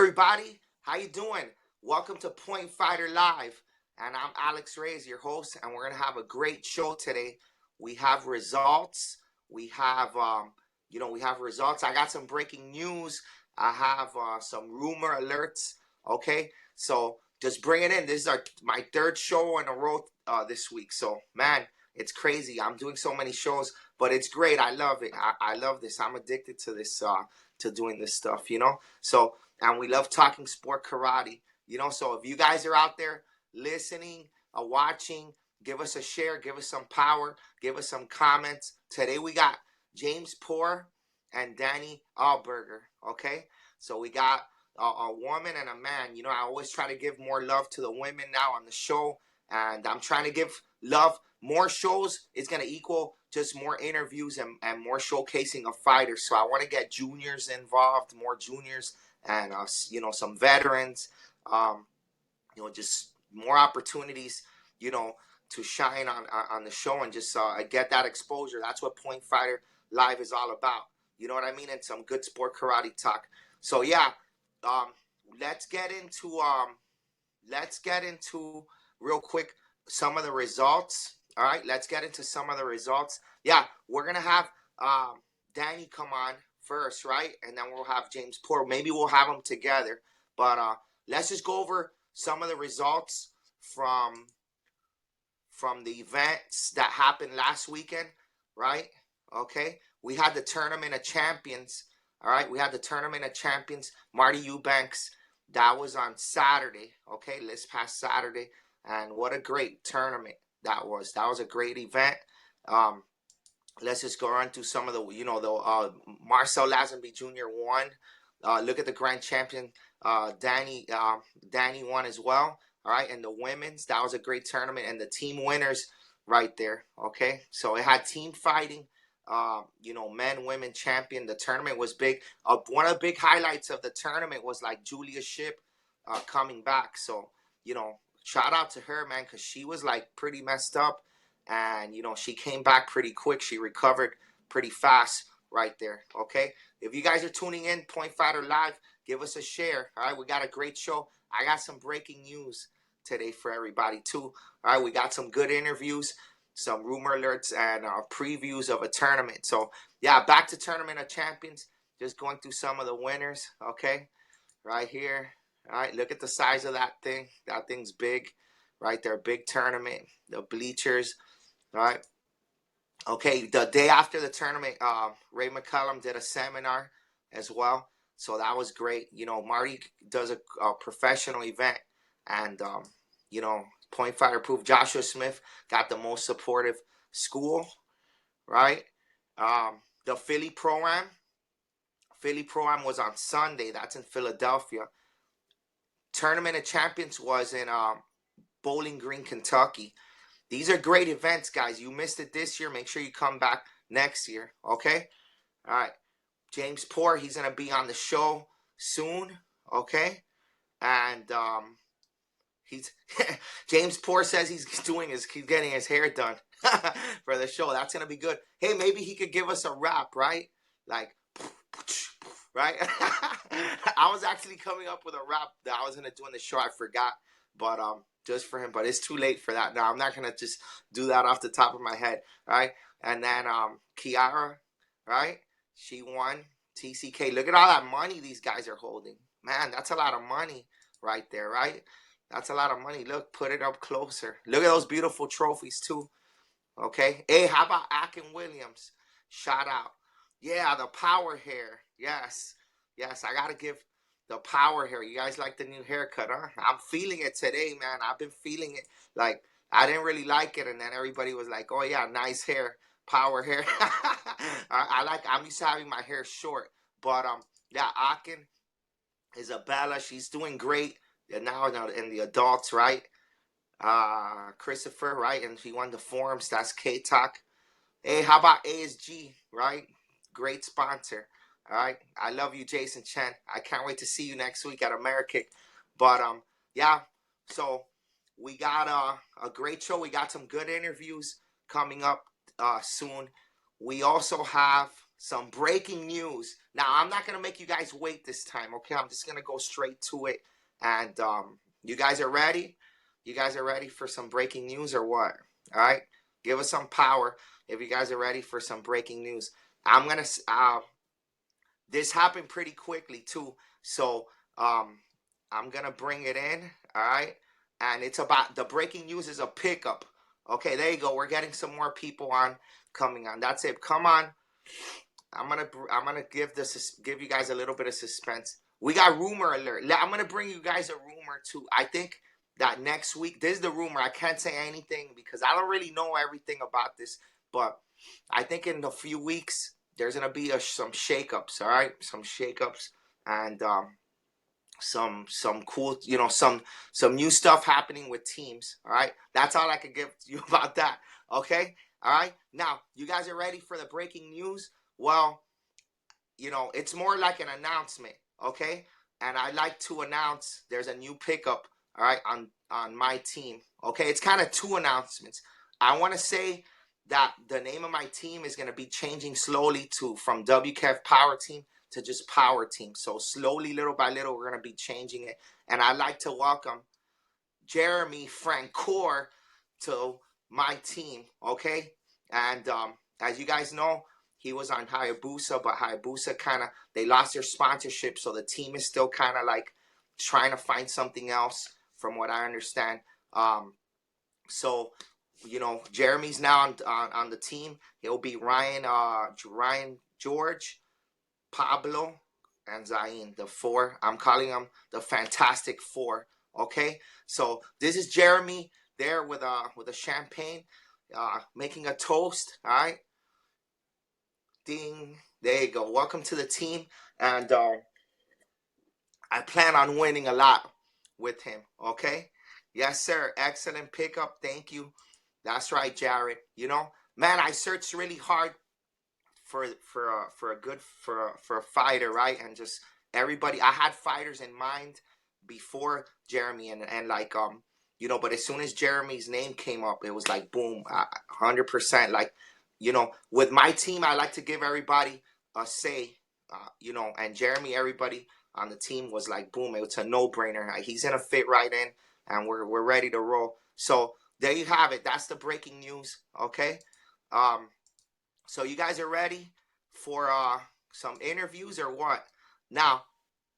everybody, how you doing? Welcome to Point Fighter Live, and I'm Alex Reyes, your host, and we're gonna have a great show today. We have results. We have, we have results. I got some breaking news. I have some rumor alerts. Okay, so just bring it in. This is my third show in a row this week. So man, it's crazy. I'm doing so many shows, but it's great. I love it. I love this. I'm addicted to this. To doing this stuff, So, and we love talking sport karate, So if you guys are out there listening, watching, give us a share, give us some power, give us some comments. Today we got James Pore and Dani Auberger. Okay, so we got a woman and a man. I always try to give more love to the women now on the show, and I'm trying to give love. More shows is going to equal just more interviews and more showcasing of fighters. So I want to get juniors involved, more juniors, and some veterans. Just more opportunities, to shine on the show and just get that exposure. That's what Point Fighter Live is all about. You know what I mean? And some good sport karate talk. So yeah, let's get into real quick some of the results. All right, let's get into some of the results. Yeah, we're going to have Dani come on first, right? And then we'll have James Pore. Maybe we'll have them together. But let's just go over some of the results from the events that happened last weekend, right? Okay, we had the Tournament of Champions. All right, we had the Tournament of Champions. Marty Eubanks, that was on Saturday, okay, this past Saturday. And what a great tournament that was. That was a great event. Let's just go on through some of the, Marcel Lazenby Jr. won. Look at the grand champion. Dani won as well. All right, and the women's, that was a great tournament. And the team winners right there, okay? So it had team fighting, men, women champion. The tournament was big. One of the big highlights of the tournament was like Julia Shipp coming back. So, shout out to her, man, because she was like pretty messed up. And, she came back pretty quick. She recovered pretty fast right there, okay? If you guys are tuning in, Point Fighter Live, give us a share, all right? We got a great show. I got some breaking news today for everybody, too. All right, we got some good interviews, some rumor alerts, and previews of a tournament. So, yeah, back to Tournament of Champions. Just going through some of the winners, okay? Right here. All right, look at the size of that thing. That thing's big, right there. Big tournament. The bleachers, all right. Okay, the day after the tournament, Ray McCallum did a seminar as well. So that was great. Marty does a professional event. And, Point Fighter Proof, Joshua Smith got the most supportive school, right? The Philly Pro-Am. Philly Pro-Am was on Sunday. That's in Philadelphia. Tournament of Champions was in Bowling Green, Kentucky. These are great events, guys. You missed it this year. Make sure you come back next year, okay? All right. James Pore, he's going to be on the show soon, okay? And he's James Pore says he's getting his hair done for the show. That's going to be good. Hey, maybe he could give us a rap, right? Like, right? I was actually coming up with a rap that I was going to do in the show. I forgot, but just for him. But it's too late for that now. I'm not going to just do that off the top of my head, right? And then Kiara, right? She won TCK. Look at all that money these guys are holding. Man, that's a lot of money right there, right? That's a lot of money. Look, put it up closer. Look at those beautiful trophies, too. Okay? Hey, how about Akin Williams? Shout out. Yeah, the power hair. Yes. Yes, I got to give the power hair. You guys like the new haircut, huh? I'm feeling it today, man. I've been feeling it. Like, I didn't really like it, and then everybody was like, oh, yeah, nice hair. Power hair. I'm used to having my hair short. But, yeah, Akin, Isabella, she's doing great. And now in the adults, right? Christopher, right? And he won the forums. That's K-Talk. Hey, how about ASG, right? Great sponsor. All right. I love you, Jason Chen. I can't wait to see you next week at AmeriKick. But, yeah. So, we got a great show. We got some good interviews coming up soon. We also have some breaking news. Now, I'm not going to make you guys wait this time, okay? I'm just going to go straight to it. And you guys are ready? You guys are ready for some breaking news or what? All right? Give us some power if you guys are ready for some breaking news. I'm going to, this happened pretty quickly too. So I'm going to bring it in, all right? And it's about, the breaking news is a pickup. Okay, there you go. We're getting some more people on, coming on. That's it. Come on. I'm gonna give you guys a little bit of suspense. We got rumor alert. I'm gonna bring you guys a rumor too. I think that next week, this is the rumor. I can't say anything because I don't really know everything about this, but I think in a few weeks there's gonna be some shakeups. All right, some shakeups and some cool, some new stuff happening with teams. All right, that's all I can give you about that. Okay, all right. Now you guys are ready for the breaking news. Well, it's more like an announcement, okay? And I like to announce there's a new pickup, all right, on my team, okay? It's kind of two announcements. I want to say that the name of my team is going to be changing slowly from WKF Power Team to just Power Team. So slowly, little by little, we're going to be changing it. And I'd like to welcome Jeremy Francoeur to my team, okay? And as you guys know, he was on Hayabusa, but Hayabusa they lost their sponsorship, so the team is still kind of like trying to find something else, from what I understand. So, Jeremy's now on the team. He'll be Ryan, George, Pablo, and Zayn, the four. I'm calling them the Fantastic Four. Okay, so this is Jeremy there with a champagne, making a toast. All right. Ding. There you go. Welcome to the team. And I plan on winning a lot with him. Okay? Yes, sir. Excellent pickup. Thank you. That's right, Jared. Man, I searched really hard for a fighter, right? And just everybody. I had fighters in mind before Jeremy, and like but as soon as Jeremy's name came up, it was like boom, 100%. Like, with my team, I like to give everybody a say, and Jeremy, everybody on the team was like, boom, it's a no-brainer. He's going to fit right in, and we're ready to roll. So there you have it. That's the breaking news, okay? So you guys are ready for some interviews or what? Now,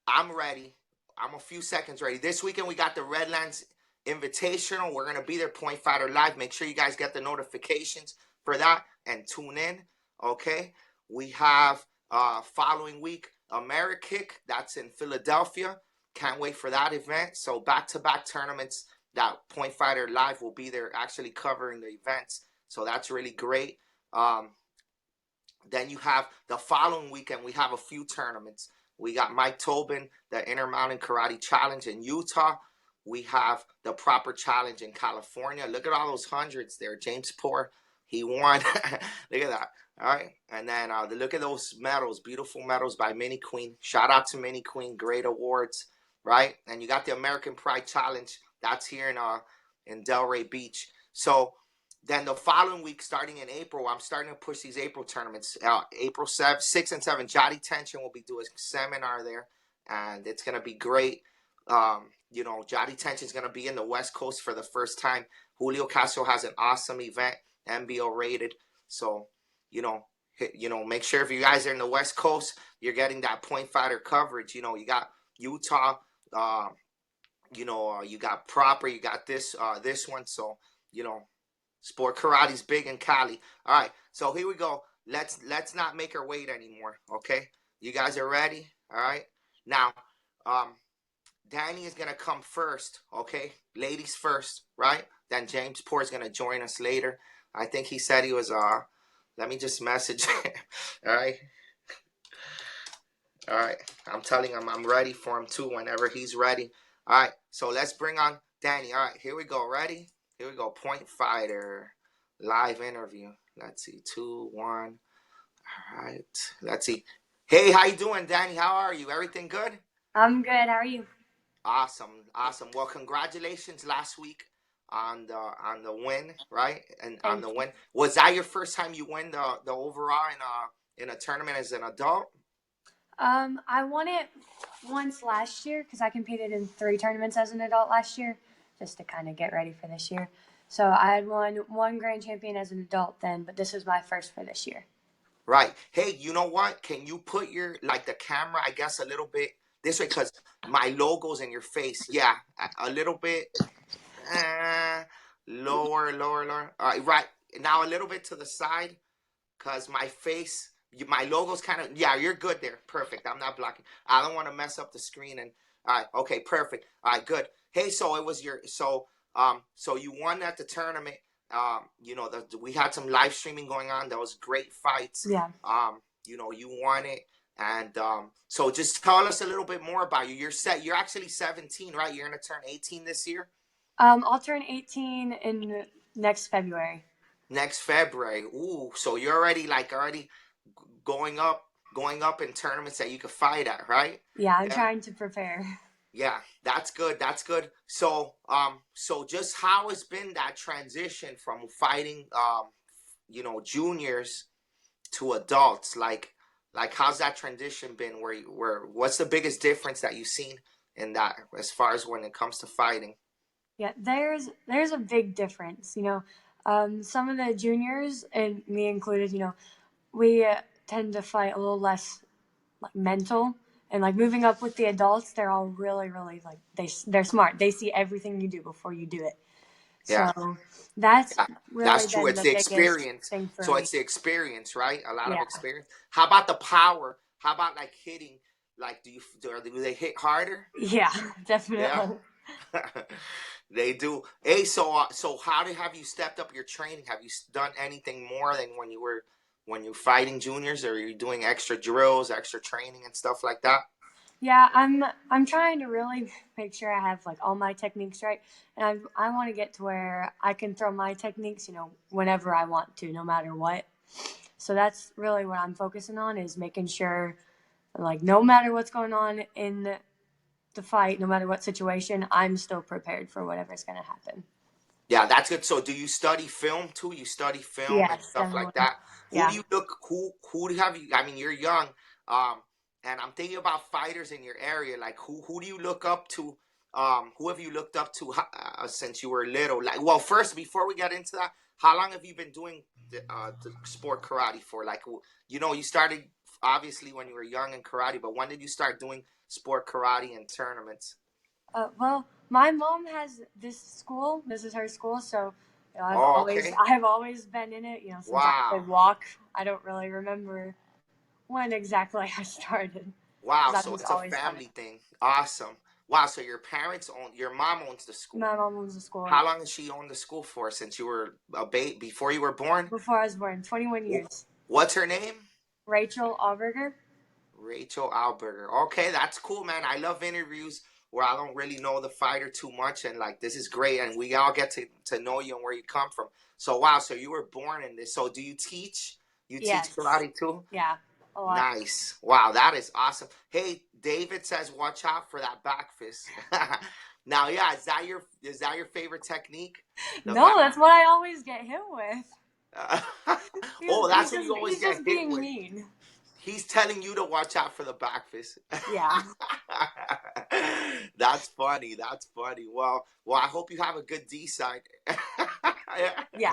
I'm ready. I'm a few seconds ready. This weekend, we got the Redlands Invitational. We're going to be there, Point Fighter Live. Make sure you guys get the notifications for that and tune in, okay? We have following week AmeriKick. That's in Philadelphia. Can't wait for that event. So back-to-back tournaments that Point Fighter Live will be there actually covering the events. So that's really great. Then you have the following weekend, we have a few tournaments. We got Mike Tobin, the Intermountain Karate Challenge in Utah. We have the Proper Challenge in California. Look at all those hundreds there. James Pore, he won. Look at that. All right. And then look at those medals, beautiful medals by Mini Queen. Shout out to Mini Queen, great awards, right? And you got the American Pride Challenge. That's here in Delray Beach. So then the following week, starting in April, I'm starting to push these April tournaments. April 6 and 7, Jotty Tension will be doing a seminar there, and it's going to be great. Jotty Tension is going to be in the West Coast for the first time. Julio Castro has an awesome event, MBO rated. So, make sure if you guys are in the West Coast, you're getting that Point Fighter coverage. You got Utah, you got Proper, you got this one. So, Sport Karate's big in Cali. All right, so here we go. Let's not make her wait anymore, okay? You guys are ready? All right. Now, Dani is going to come first, okay? Ladies first, right? Then James Pore is going to join us later. I think he said he was, let me just message. All right. All right. I'm telling him I'm ready for him too whenever he's ready. All right. So let's bring on Dani. All right. Here we go. Ready? Here we go. Point Fighter live interview. Let's see. 2, 1. All right. Let's see. Hey, how you doing, Dani? How are you? Everything good? I'm good. How are you? Awesome. Well, congratulations last week on the win, right? And on the win. Was that your first time you win the overall in a tournament as an adult? I won it once last year because I competed in 3 tournaments as an adult last year, just to kind of get ready for this year. So I had won one grand champion as an adult then, but this is my first for this year. Right. Hey, you know what? Can you put your like the camera, I guess, a little bit this way because my logo's in your face. Yeah, a little bit. Uh, lower. All right, right now a little bit to the side because my face, my logo's kind of. Yeah, you're good there. Perfect. I'm not blocking. I don't want to mess up the screen. And all right, okay, perfect. All right, good. Hey, so it was your so you won at the tournament. You know, we had some live streaming going on. That was great fights. Yeah. You know, you won it. And so just tell us a little bit more about you. You're actually 17, right? You're gonna turn 18 this year. I'll turn 18 in next February. Next February. Ooh, so you're already going up in tournaments that you could fight at, right? Yeah, I'm Yeah. trying to prepare. Yeah, that's good. That's good. So, so just how has been that transition from fighting, you know, juniors to adults? Like how's that transition been? What's the biggest difference that you've seen in that as far as when it comes to fighting? Yeah, there's a big difference. Some of the juniors, and me included, we tend to fight a little less like mental, and like moving up with the adults, they're all really, really like they're smart. They see everything you do before you do it. Yeah. So that's Yeah, really that's true. been It's the the biggest experience. thing for So me. it's the experience, right? A lot of Yeah, experience. How about the power? How about like hitting? Like, do they hit harder? yeah, Yeah, definitely. they do. Hey, so how have you stepped up your training? Have you done anything more than when you were fighting juniors, or are you doing extra drills, extra training, and stuff like that? Yeah, I'm trying to really make sure I have like all my techniques right, and I want to get to where I can throw my techniques, whenever I want to, no matter what. So that's really what I'm focusing on is making sure, like, no matter what's going on in the fight, no matter what situation, I'm still prepared for whatever's going to happen. Yeah, that's good. So do you study film too? You study film and Yes, stuff like definitely. that. Who do Yeah. you look who do you have you I mean you're young, and I'm thinking about fighters in your area. Like who do you look up to? Who have you looked up to since you were little? Like well first before we get into that, how long have you been doing the sport karate for? Like you know, you started obviously when you were young in karate, but when did you start doing sport karate and tournaments? Well, my mom has this school. This is her school, so Oh, okay. I've always been in it. Since I Wow. could walk. I don't really remember when exactly I started, Wow, because I've so just it's a always done family it. thing. Awesome. Wow, so your mom owns the school. My mom owns the school, How yeah. long has she owned the school for? Since you were a baby, before you were born? Before I was born, 21 years. What's her name? Rachel Auberger. Rachel Auberger. Okay, that's cool, man. I love interviews where I don't really know the fighter too much, and like this is great, and we all get to know you and where you come from. So wow, so you were born in this. So do you teach? You teach Yes. karate too? Yeah, a lot. Nice. Wow, that is awesome. Hey, David says watch out for that back fist. Now, yeah, is that your favorite technique? The No, back. that's what I always get hit with. Oh, that's what you always He's get just hit being with. mean. He's telling you to watch out for the back fist. Yeah. That's funny. That's funny. Well, I hope you have a good D side. Yeah.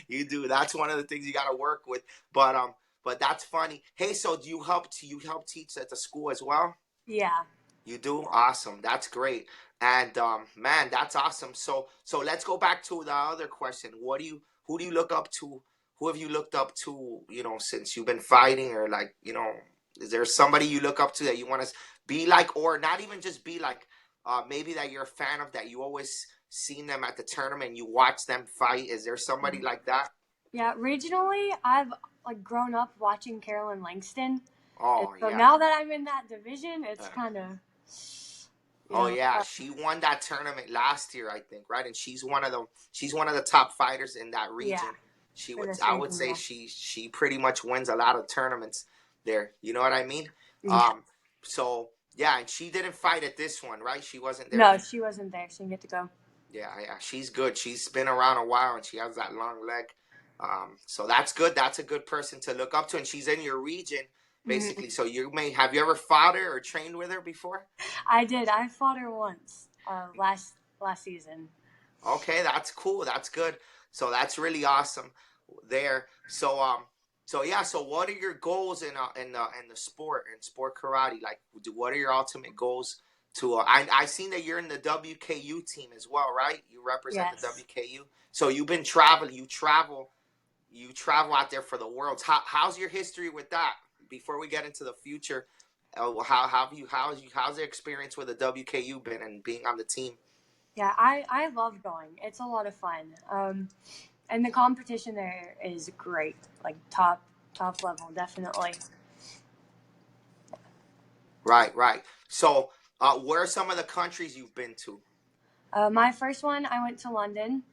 You do. That's one of the things you got to work with. But but that's funny. Hey, so do you help teach at the school as well? Yeah. You do? Awesome. That's great. And man, that's awesome. So let's go back to the other question. Who do you look up to? Who have you looked up to, you know, since you've been fighting or like, you know, is there somebody you look up to that you want to be like or not even just be like maybe that you're a fan of that you always seen them at the tournament and you watch them fight? Is there somebody like that? Yeah. Regionally, I've like grown up watching Carolyn Langston. And Oh, so yeah. now that I'm in that division, it's kind of, Oh yeah, she won that tournament last year, I think, right? And she's one of the top fighters in that yeah, region. She for would this I would region, say yeah. she pretty much wins a lot of tournaments there. You know what I mean? Yeah. Um so yeah, and she didn't fight at this one, right? She wasn't there. No, she wasn't there. She didn't get to go. Yeah, she's good. She's been around a while and she has that long leg. So that's good. That's a good person to look up to, and she's in your region, Mhm. basically. So you may have you ever fought her or trained with her before? I did. I fought her once last season. Okay, that's cool. That's good. So that's really awesome there. So yeah. So what are your goals in the sport in sport karate? Like, what are your ultimate goals? To I seen that you're in the WKU team as well, right? You represent the Yes. WKU. So you've been traveling. You travel out there for the worlds. How's your history with that? Before we get into the future, how have you how's the experience with the WKU been and being on the team? Yeah, I love going. It's a lot of fun. And the competition there is great. Like top level, definitely. Right, right. So, where are some of the countries you've been to? My first one, I went to London,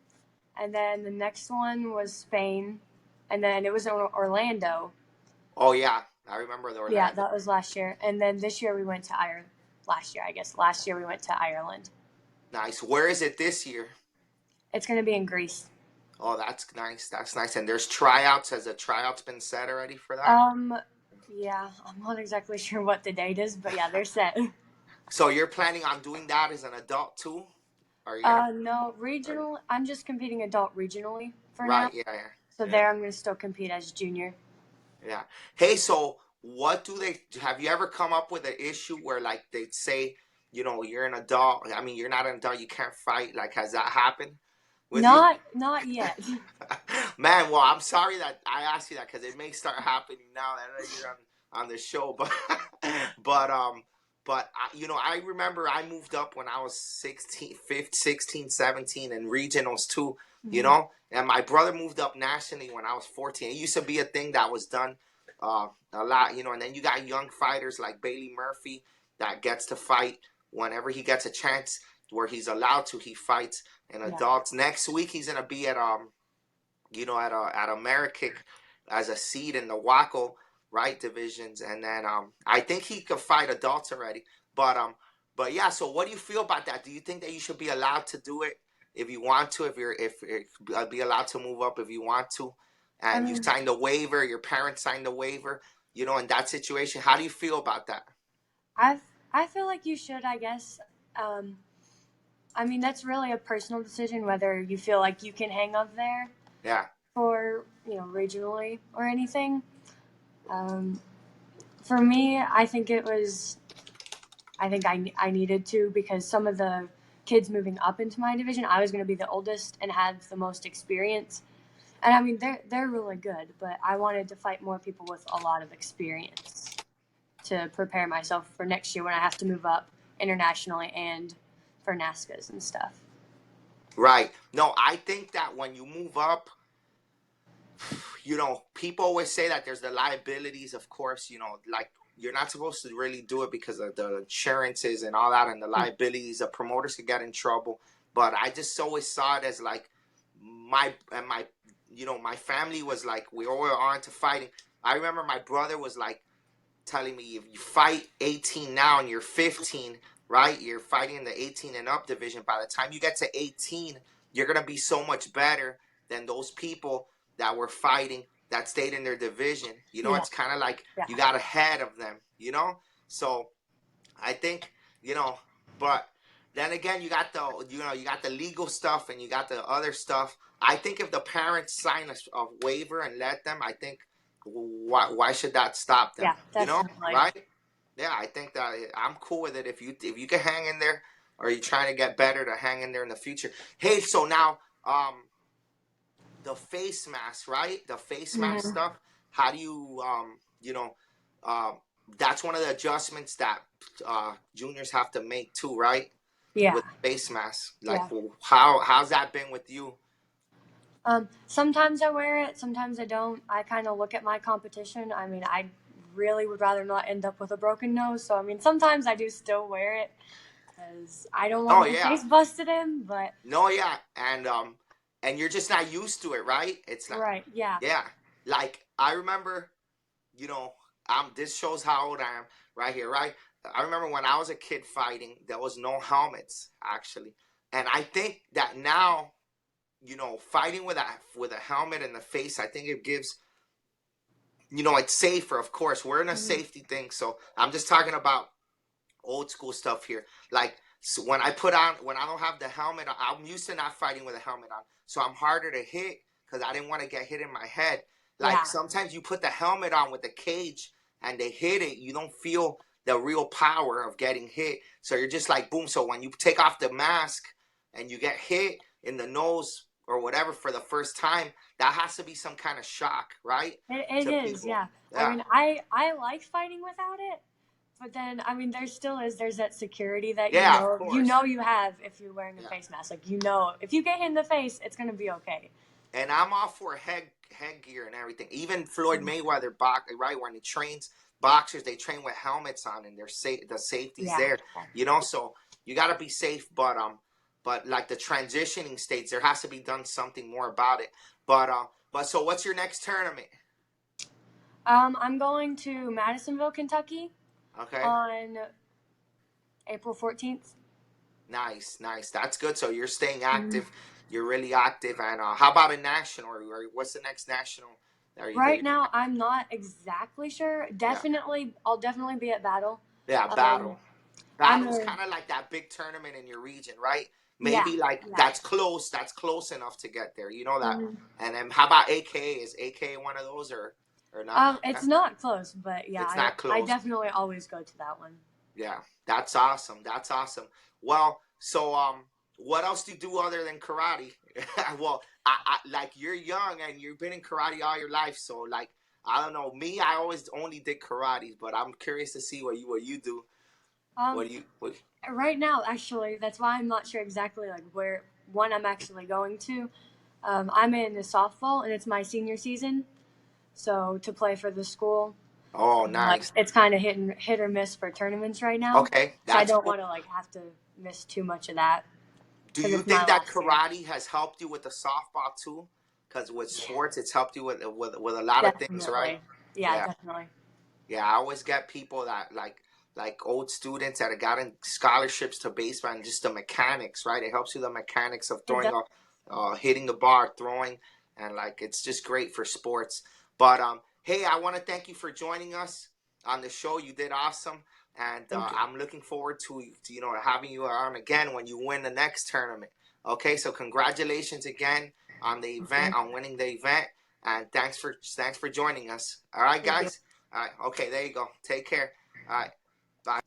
and then the next one was Spain, and then it was in Orlando. Oh yeah, I remember the Yeah, Orlando. that was last year, and then this year we went to Ireland. Last year, I guess. Last year we went to Ireland. Nice. Where is it this year? It's going to be in Greece. Oh, that's nice. That's nice. And there's tryouts. Has the tryouts been set already for that? Um, yeah, I'm not exactly sure what the date is, but yeah, they're set. So you're planning on doing that as an adult too? Are you gonna? No, Are you, regional. I'm just competing adult regionally for now. right. Yeah. Yeah. So Yeah. there, I'm going to still compete as junior. Yeah. Hey, so what do they have you ever come up with an issue where like they'd say, you're an adult. I mean, you're not an adult. You can't fight. Like, has that happened with you? Not yet. Man, well, I'm sorry that I asked you that because it may start happening now that you're on the show, but but I remember I moved up when I was 16, 15, 16, 17 in regionals too, Mhm. and my brother moved up nationally when I was 14. It used to be a thing that was done a lot, and then you got young fighters like Bailey Murphy that gets to fight whenever he gets a chance where he's allowed to, he fights. And Yeah. adults next week he's gonna be at Amerikick as a seed in the Waco right divisions, and then I think he could fight adults already. But yeah. So what do you feel about that? Do you think that you should be allowed to do it if you want to? If be allowed to move up if you want to, I and you mean, signed a waiver, your parents signed a waiver. In that situation, how do you feel about that? I I feel like you should. I guess. Um, I mean, that's really a personal decision whether you feel like you can hang up there Yeah. for regionally or anything. Um, for me, I think it was. I think I needed to because some of the kids moving up into my division, I was going to be the oldest and have the most experience. And I mean, they're really good, but I wanted to fight more people with a lot of experience to prepare myself for next year when I have to move up internationally and for NASCAs and stuff. Right. No, I think that when you move up, people always say that there's the liabilities, of course, like you're not supposed to really do it because of the insurances and all that and the liabilities. The promoters could get in trouble. But I just always saw it as like my family was like, we all are into fighting. I remember my brother was like telling me if you fight 18 now and you're 15, right? You're fighting in the 18 and up division. By the time you get to 18, you're going to be so much better than those people that were fighting that stayed in their division. Yeah, It's kind of like yeah. you got ahead of them. So I think, you know, but then again, you got the legal stuff and you got the other stuff. I think if the parents sign a waiver and let them, I think why should that stop them? Yeah, definitely. Right? Yeah, I think that I'm cool with it if you can hang in there, or you're trying to get better to hang in there in the future. Hey, so now the face mask, right? The face mask Hmm. stuff. How do um, that's one of the adjustments that juniors have to make too, right? Yeah, With face mask, like yeah. how's that been with you? Sometimes I wear it, sometimes I don't. I kind of look at my competition. I mean, I really would rather not end up with a broken nose. So, I mean, sometimes I do still wear it because I don't want Oh my yeah, face busted in. But, no yeah, and you're just not used to it, right? It's not, right, yeah. yeah. Like I remember, you know, this shows how old I am right here, right? I remember when I was a kid fighting, there was no helmets actually, and I think that now fighting with a helmet in the face, I think it gives, it's safer. Of course, we're in a Mhm. safety thing, so I'm just talking about old school stuff here. Like, so when I don't have the helmet on, I'm used to not fighting with a helmet on, so I'm harder to hit because I didn't want to get hit in my head. Like, Yeah, sometimes you put the helmet on with the cage and they hit it, you don't feel the real power of getting hit. So you're just like boom. So when you take off the mask and you get hit in the nose or whatever for the first time, that has to be some kind of shock, right? it To is. people. Yeah, I Yeah. mean, I like fighting without it, but then I mean, there still is. There's that security that Yeah, of course. you have if you're wearing a Yeah. face mask. Like if you get hit in the face, it's gonna be okay. And I'm all for headgear and everything. Even Floyd Mayweather, right, when he trains boxers, they train with helmets on, and they're the safety's Yeah. there. So you got to be safe. But like the transitioning states, there has to be done something more about it. But so what's your next tournament? I'm going to Madisonville, Kentucky Okay, on April 14th. nice, nice. That's good. So you're staying Mhm. active. You're really active. And how about a national? Or what's the next national that Right you're gonna now, have? I'm not exactly sure. Yeah, I'll definitely be at Battle. yeah, Um, battle. I'm Battle's a kind of like that big tournament in your region, right? yeah, Maybe like yeah. that's close enough to get there. You know that. Mhm. And then how about AKA? Is AKA one of those or not? It's not close, but yeah, It's not I close. definitely always go to that one. Yeah, that's awesome. That's awesome. Well, so what else do you do other than karate? Well, I like you're young and you've been in karate all your life, so like I don't know. Me, I always only did karate, but I'm curious to see what you do. What Um, do you what? right now, actually, that's why I'm not sure exactly like where one I'm actually going to. I'm in softball, and it's my senior season, so to play for the school. Oh, Like nice. it's kind of hit or miss for tournaments right now, Okay, so I that's don't cool. want to like have to miss too much of that Do because you it's my think that last year. karate has helped you with the softball too? Because with sports, it's helped you with a lot of things, right? Definitely, yeah, Yeah, definitely. yeah. I always get people that like old students that have gotten scholarships to baseball and just the mechanics, right? It helps you the mechanics of It does. hitting the bar, throwing, and like it's just great for sports. But hey, I want to thank you for joining us on the show. You did awesome, and Thank you. I'm looking forward to having you on again when you win the next tournament. Okay, so congratulations again on the Thank event, you. on winning the event, and thanks for joining us. All right, Thank you. guys. All right. Okay, there you go. Take care. All right. Bye.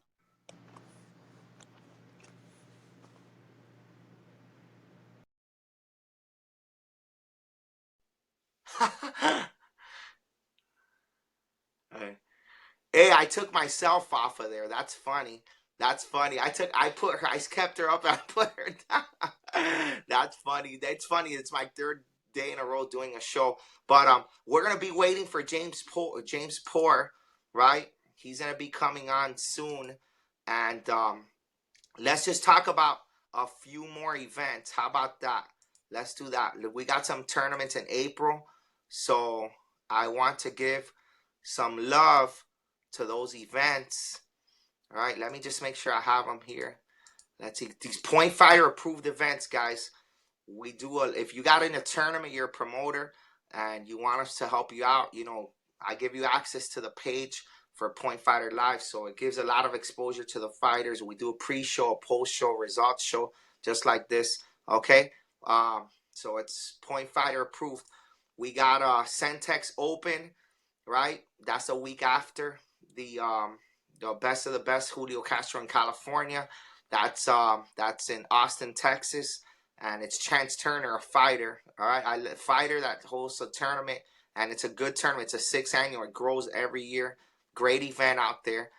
Hey, I took myself off of there. That's funny. That's funny. I kept her up and I put her down. That's funny. That's funny. It's my third day in a row doing a show. But we're gonna be waiting for James Pore, right? He's gonna be coming on soon. And let's just talk about a few more events. How about that? Let's do that. We got some tournaments in April, so I want to give some love to those events. All right, let me just make sure I have them here. Let's see these point fighter approved events, guys. If you got in a tournament, you're a promoter, and you want us to help you out. I give you access to the page for Point Fighter Live, so it gives a lot of exposure to the fighters. We do a pre-show, a post-show, results show, just like this. Okay, so it's Point Fighter approved. We got Centex Open, right? That's a week after the best of the best Julio Castro in California. That's in Austin, Texas, and it's Chance Turner, a fighter. All right, a fighter that hosts a tournament, and it's a good tournament. It's a sixth annual. It grows every year. Great event out there.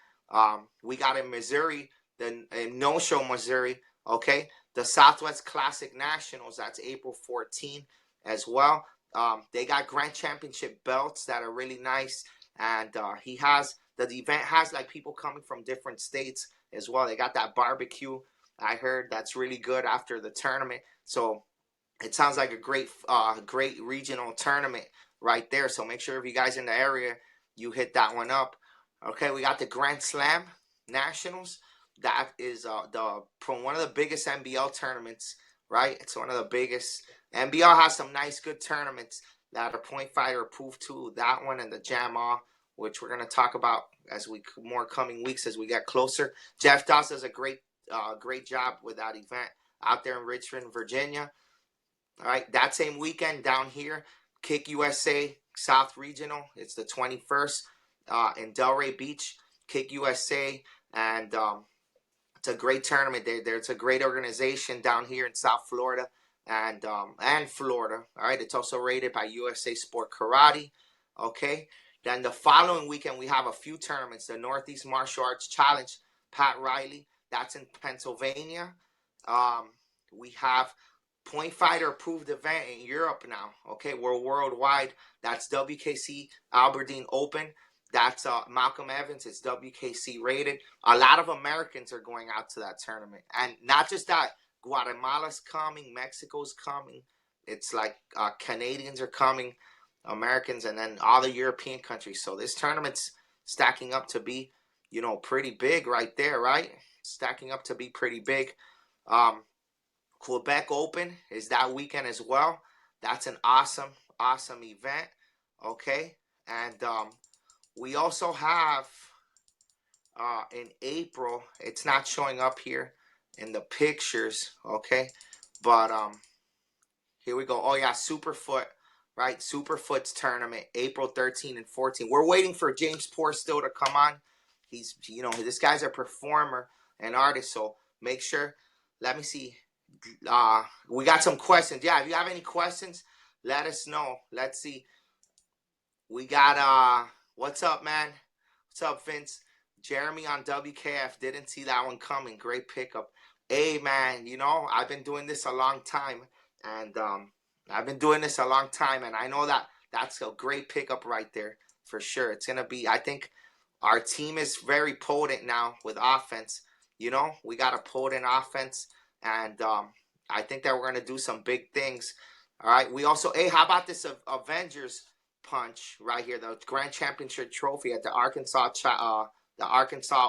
We got in Missouri, in No Show, Missouri. Okay, the Southwest Classic Nationals. That's April 14th as well. They got Grand Championship belts that are really nice, and the event has like people coming from different states as well. They got that barbecue. I heard that's really good after the tournament. So it sounds like a great regional tournament right there. So make sure if you guys in the area, you hit that one up. Okay, we got the Grand Slam Nationals. That is the from one of the biggest NBL tournaments right? It's one of the biggest. NBL has some nice, good tournaments that are point fighter approved too. That one and the Jam All, which we're gonna talk about as we more coming weeks as we get closer. Jeff Doss does a great job with that event out there in Richmond, Virginia. All right, that same weekend down here, Kick USA South Regional. It's the 21st in Delray Beach. Kick USA, and it's a great tournament. It's a great organization down here in South Florida and Florida. All right, it's also rated by USA Sport Karate. Okay, then the following weekend we have a few tournaments. The Northeast Martial Arts Challenge, Pat Riley. That's in Pennsylvania. We have Point Fighter approved event in Europe now. Okay, we're worldwide. That's WKC Aberdeen Open. That's Malcolm Evans. It's WKC rated. A lot of Americans are going out to that tournament, and not just that. Guatemala's coming, Mexico's coming. It's like Canadians are coming, Americans, and then all the European countries. So this tournament's stacking up to be, pretty big right there, right? Stacking up to be pretty big. Quebec Open is that weekend as well. That's an awesome, awesome event. Okay, and we also have in April. It's not showing up here in the pictures. Okay, but here we go. Oh yeah, Superfoot, right? Superfoot's tournament, April 13 and 14. We're waiting for James Pore still to come on. He's, this guy's a performer and artist. So make sure. Let me see. We got some questions. Yeah, if you have any questions, let us know. Let's see. We got what's up, man? What's up, Vince? Jeremy on WKF. Didn't see that one coming. Great pickup. Hey, man, I've been doing this a long time, and I know that's a great pickup right there for sure. It's gonna be. I think our team is very potent now with offense. We got a potent offense, and I think that we're gonna do some big things. All right. We also, hey, how about this Avengers punch right here, the Grand Championship trophy at the Arkansas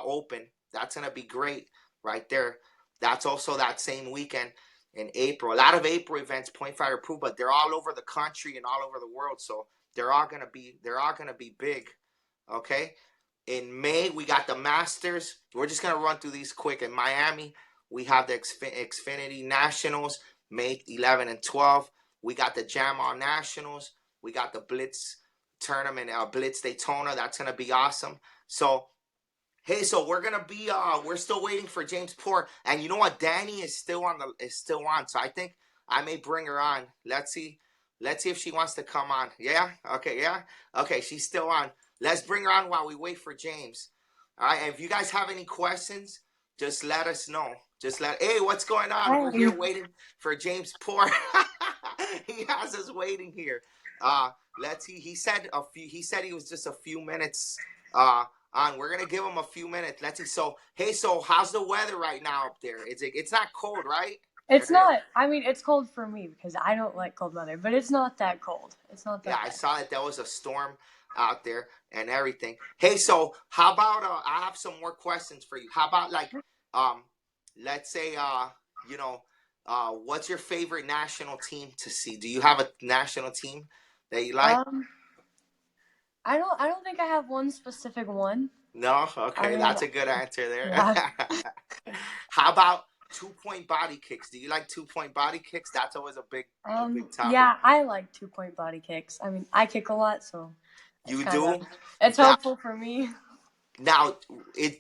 Open. That's gonna be great right there. That's also that same weekend in April. A lot of April events, point fighter approved, but they're all over the country and all over the world, so they're all gonna be big. Okay. In May, we got the Masters. We're just gonna run through these quick. In Miami, we have the Xfinity Nationals, May 11 and 12. We got the Jam On Nationals. We got the Blitz tournament, Blitz Daytona. That's gonna be awesome. So, hey, so we're gonna be we're still waiting for James Pore, and you know what? Dani is still on. So I think I may bring her on. Let's see if she wants to come on. Yeah. Okay. Yeah. Okay. She's still on. Let's bring her on while we wait for James. All right. And if you guys have any questions, just let us know. Hey, what's going on? We're here waiting for James Pore. He has us waiting here. Let's see. He said he was just a few minutes on. We're gonna give him a few minutes. Let's see. So hey, so how's the weather right now up there? It's not cold, right? It's not. I mean, it's cold for me because I don't like cold weather, but it's not that cold. It's not that Yeah, bad. I saw that there was a storm out there and everything. Hey, so how about I have some more questions for you. How about like let's say what's your favorite national team to see? Do you have a national team that you like? I don't think I have one specific one. No? Okay, I mean, that's a good answer there. yeah. How about 2-point body kicks? Do you like 2-point body kicks? That's always a big topic. Yeah, I like 2-point body kicks. I mean, I kick a lot, so You do? It's helpful for me. Now,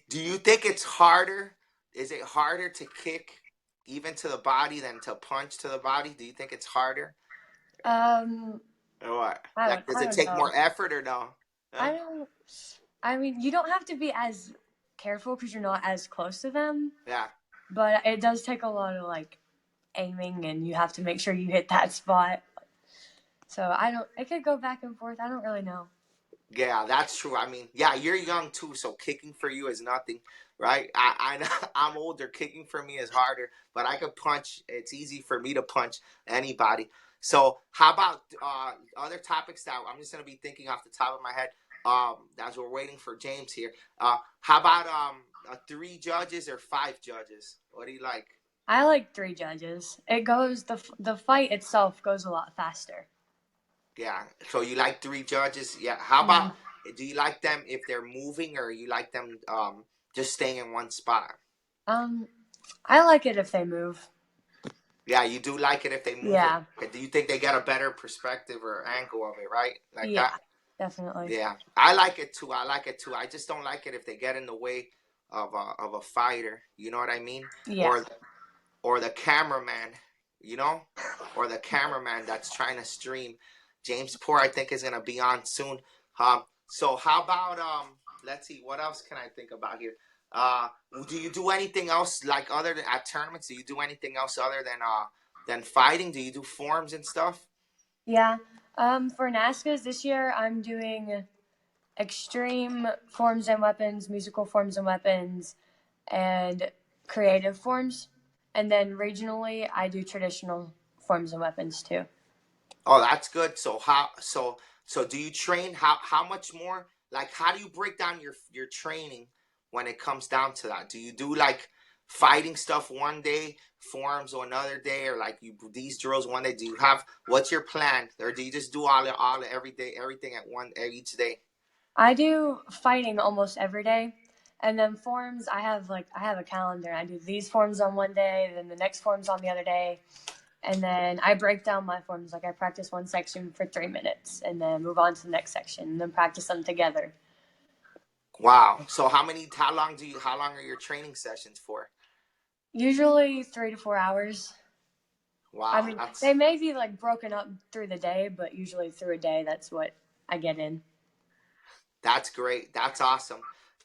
do you think it's harder? Is it harder to kick even to the body than to punch to the body? Do you think it's harder? Or what? Like, does it take more effort or no? Huh? I mean, you don't have to be as careful because you're not as close to them. Yeah. But it does take a lot of like aiming, and you have to make sure you hit that spot. So it could go back and forth. I don't really know. Yeah, that's true. I mean, yeah, you're young too, so kicking for you is nothing, right? I'm older. Kicking for me is harder, but I could punch. It's easy for me to punch anybody. So, how about other topics that I'm just gonna be thinking off the top of my head? As we're waiting for James here. How about 3 judges or 5 judges? What do you like? I like 3 judges. It goes the fight itself goes a lot faster. Yeah. So you like 3 judges? Yeah. How about, Mhm. do you like them if they're moving, or you like them just staying in one spot? Um, I like it if they move. Yeah, you do like it if they move it. Yeah, Okay, do you think they get a better perspective or angle of it, right? Like yeah, that? definitely. Yeah, I like it too. I like it too. I just don't like it if they get in the way of a fighter. You know what I mean? Yeah. Or or the cameraman, you know, or the cameraman that's trying to stream. James Poor, I think, is gonna be on soon. So how about let's see, what else can I think about here? Uh, do you do anything else like other than at tournaments? Do you do anything else other than fighting? Do you do forms and stuff? Yeah. For NASCA's this year, I'm doing extreme forms and weapons, musical forms and weapons, and creative forms. And then regionally, I do traditional forms and weapons too. Oh, that's good. So do you train how much more? Like how do you break down your training when it comes down to that? Do you do like fighting stuff one day, forms or another day, or like you these drills one day? Do you have what's your plan, or do you just do all every day, everything at one each day? I do fighting almost every day. And then forms, I have a calendar. I do these forms on one day, then the next forms on the other day. And then I break down my forms. Like I practice one section for 3 minutes and then move on to the next section and then practice them together. Wow. So how long are your training sessions for? Usually 3 to 4 hours. I Wow, mean, that's they may be like broken up through the day, but usually through a day, that's what I get in. That's great. That's awesome.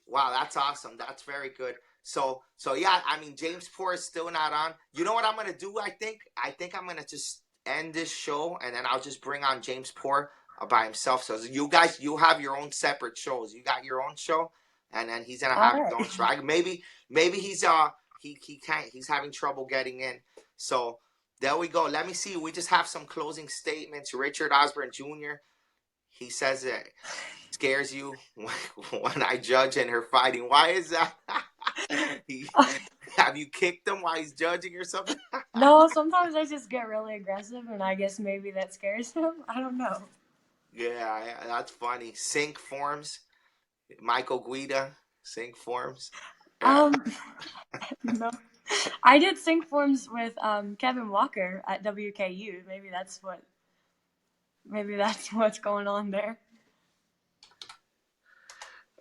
Wow, that's awesome. That's very good. So yeah, I mean James Poor is still not on. You know what I'm gonna do? I think I'm gonna just end this show and then I'll just bring on James Poor by himself. So you guys, you have your own separate shows. You got your own show, and then he's gonna All have his right. own show. Maybe he can't. He's having trouble getting in. So there we go. Let me see. We just have some closing statements. Richard Osborne Jr. He says it scares you when I judge and her fighting. Why is that? he, have you kicked him while he's judging or something? No, sometimes I just get really aggressive, and I guess maybe that scares him. I don't know. Yeah, that's funny. Sync forms. Michael Guida. Sync forms. Yeah. Um, no. I did sync forms with Kevin Walker at WKU. Maybe that's what's going on there.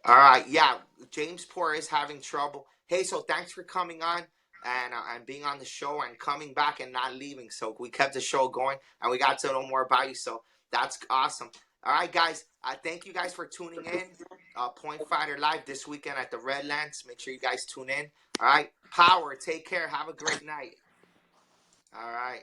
All right. Yeah. James Poor is having trouble. Hey, so thanks for coming on and being on the show and coming back and not leaving. So we kept the show going and we got to know more about you. So that's awesome. All right, guys. I thank you guys for tuning in. Point Fighter Live this weekend at the Redlands. Make sure you guys tune in. All right. Power. Take care. Have a great night. All right.